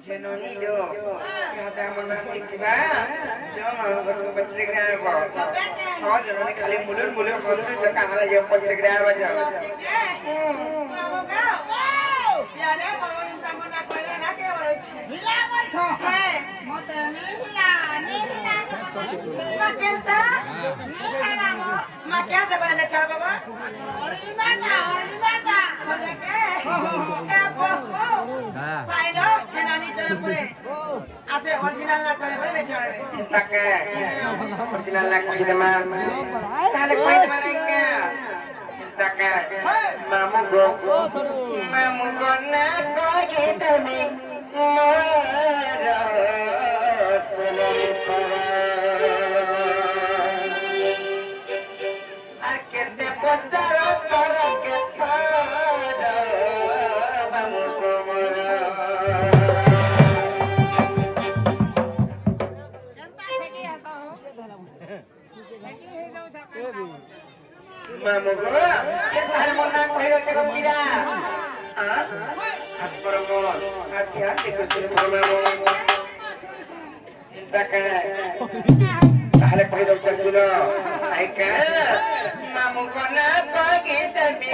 Jenonilo, kata mana tiba, cuma kalau penceritaan apa? Oh, jangan kali mulur khusus cakap hal yang penceritaan aja. Biarnya kalau minta mana kau nak ke baru sih. Bila macam, mau tanya ni makan tak? Makan tak kau nak cakap apa? Rina tak. Macam ke? Apa? Pailo, henani cakap pun. Asal original nak kau boleh cakap. Tak ke? Original nak kau kita mana? Tak ada kau mana enggak? Tak ke? Mamu go nak kau kita ni marah selalu Akete potara para ke pada mamu komara Mamu ko, kita harus nak kau cakap bila, Perempuan, hati-hati kursi perempuan. Tak Ahli pahidok casulo, aika, mamu kona pagi demi.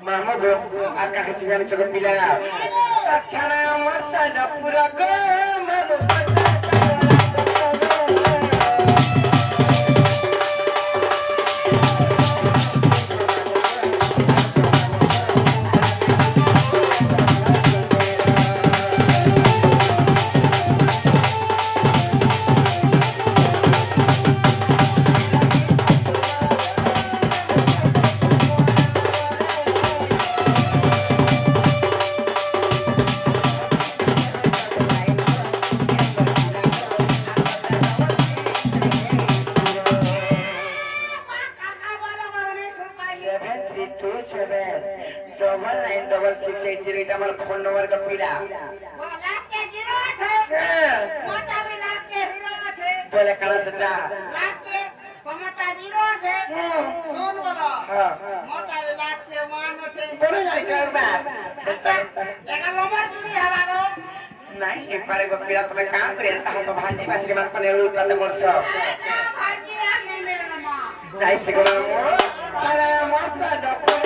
Mama go, akan kecilan cukup bila. Karena masa dapur aku malu. 996680 এটা আমার phone নম্বর কা পিলা वो लाख के जीरो छे मोटा भी लाख के hero छे बोले कला सेटा लाख के मोटा जीरो छे सुन बोलो हां मोटा भी लाख के मान छे बोले जाई चार बार एका नंबर नहीं हवागो नाही एक बार गो पिला तुम्हें काम करे ता तो भांजी बाजरी मान पने रुत पाते मोरसो भाजी आने मेरा मां नाही सिगो अरे मोरसा डॉक्टर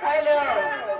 हेलो